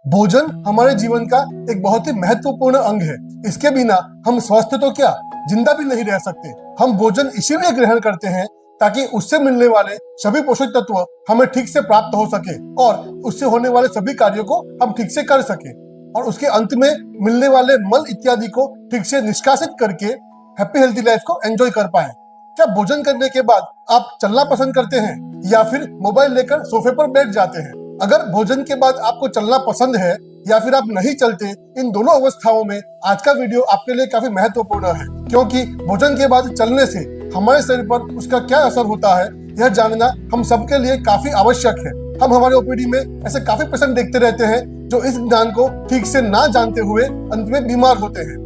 भोजन हमारे जीवन का एक बहुत ही महत्वपूर्ण अंग है। इसके बिना हम स्वस्थ तो क्या, जिंदा भी नहीं रह सकते। हम भोजन इसीलिए ग्रहण करते हैं ताकि उससे मिलने वाले सभी पोषक तत्व हमें ठीक से प्राप्त हो सके और उससे होने वाले सभी कार्यों को हम ठीक से कर सके और उसके अंत में मिलने वाले मल इत्यादि को ठीक से निष्कासित करके हैप्पी हेल्थी लाइफ को एंजॉय कर पाए। क्या भोजन करने के बाद आप चलना पसंद करते हैं या फिर मोबाइल लेकर सोफे पर बैठ जाते हैं? अगर भोजन के बाद आपको चलना पसंद है या फिर आप नहीं चलते, इन दोनों अवस्थाओं में आज का वीडियो आपके लिए काफी महत्वपूर्ण है, क्योंकि भोजन के बाद चलने से हमारे शरीर पर उसका क्या असर होता है यह जानना हम सबके लिए काफी आवश्यक है। हम हमारे ओपीडी में ऐसे काफी पेशेंट देखते रहते हैं जो इस ज्ञान को ठीक से ना जानते हुए अंत में बीमार होते हैं।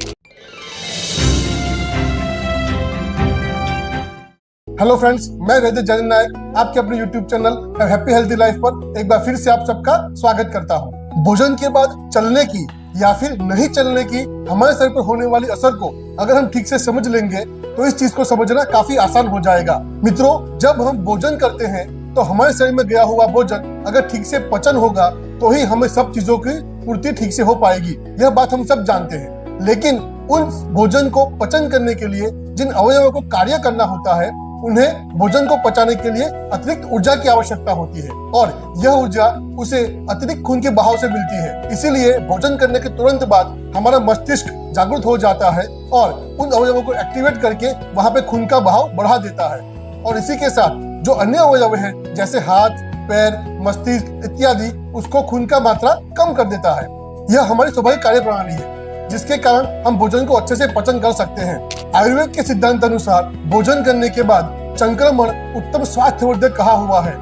हेलो फ्रेंड्स, मैं वैद्य जयन नायक आपके अपने YouTube channel happy healthy life पर एक बार फिर से आप सबका स्वागत करता हूं। भोजन के बाद चलने की या फिर नहीं चलने की हमारे शरीर पर होने वाली असर को अगर हम ठीक से समझ लेंगे तो इस चीज को समझना काफी आसान हो जाएगा। मित्रों, जब हम भोजन करते हैं तो हमारे शरीर में गया हुआ भोजन अगर ठीक से पचन होगा तो ही हमें सब चीजों की पूर्ति ठीक से हो पाएगी। यह बात हम सब जानते हैं, लेकिन उन भोजन को पचन करने के लिए जिन अवयवों को कार्य करना होता है उन्हें भोजन को पचाने के लिए अतिरिक्त ऊर्जा की आवश्यकता होती है और यह ऊर्जा उसे अतिरिक्त खून के बहाव से मिलती है। इसीलिए भोजन करने के तुरंत बाद हमारा मस्तिष्क जागृत हो जाता है और उन अवयवों को एक्टिवेट करके वहां पे खून का बहाव बढ़ा देता है और इसी के साथ जो अन्य अवयव हैं जैसे हाथ, पैर, मस्तिष्क इत्यादि उसको खून का मात्रा कम कर देता है। यह हमारी स्वाभाविक कार्य प्रणाली है जिसके कारण हम भोजन को अच्छे से पचन कर सकते हैं। आयुर्वेद के सिद्धांत अनुसार भोजन करने के बाद संक्रमण उत्तम स्वास्थ्यवर्धक कहा हुआ है।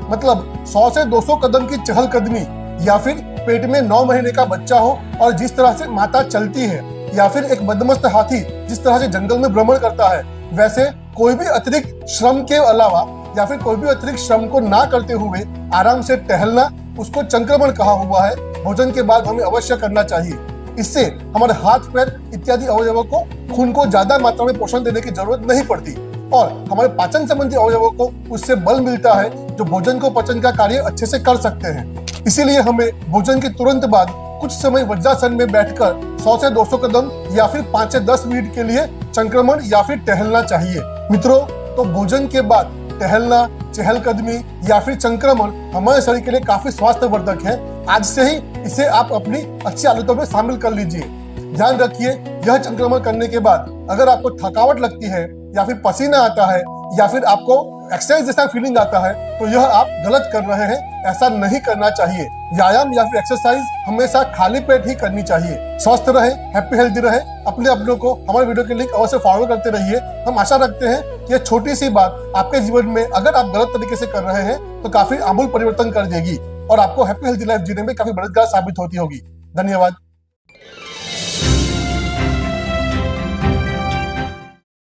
मतलब 100 से 200 कदम की चहलकदमी या फिर पेट में 9 महीने का बच्चा हो और जिस तरह से माता चलती है या फिर एक बदमस्त हाथी जिस तरह से जंगल में भ्रमण करता है, वैसे कोई भी अतिरिक्त श्रम के अलावा या फिर कोई भी अतिरिक्त श्रम को ना करते हुए आराम से टहलना, उसको संक्रमण कहा हुआ है। भोजन के बाद हमें अवश्य करना चाहिए। इससे हमारे हाथ, पैर इत्यादि अवयवों को खून को ज्यादा मात्रा में पोषण देने की जरूरत नहीं पड़ती और हमारे पाचन संबंधी अवयवों को उससे बल मिलता है जो भोजन को पचन का कार्य अच्छे से कर सकते हैं। इसीलिए हमें भोजन के तुरंत बाद कुछ समय वज्रासन में बैठकर 100 से 200 कदम या फिर 5 से 10 मिनट के लिए संक्रमण या फिर टहलना चाहिए। मित्रों, तो भोजन के बाद टहलना, चहलकदमी या फिर संक्रमण हमारे शरीर के लिए काफी स्वास्थ्यवर्धक है। आज से ही इसे आप अपनी अच्छी आदतों में शामिल कर लीजिए। ध्यान रखिए, यह संक्रमण करने के बाद अगर आपको थकावट लगती है या फिर पसीना आता है या फिर आपको एक्सरसाइज जैसा फीलिंग आता है तो यह आप गलत कर रहे हैं। ऐसा नहीं करना चाहिए। व्यायाम या फिर एक्सरसाइज हमेशा खाली पेट ही करनी चाहिए। स्वस्थ रहे, हैप्पी हेल्दी रहे। अपनों को हमारे वीडियो के लिंक अवश्य फॉलो करते रहिए। हम आशा रखते हैं कि यह छोटी सी बात आपके जीवन में अगर आप गलत तरीके से कर रहे हैं तो काफी आमूल परिवर्तन कर देगी और आपको हैप्पी हेल्दी लाइफ जीने में काफी मददगार साबित होती होगी। धन्यवाद।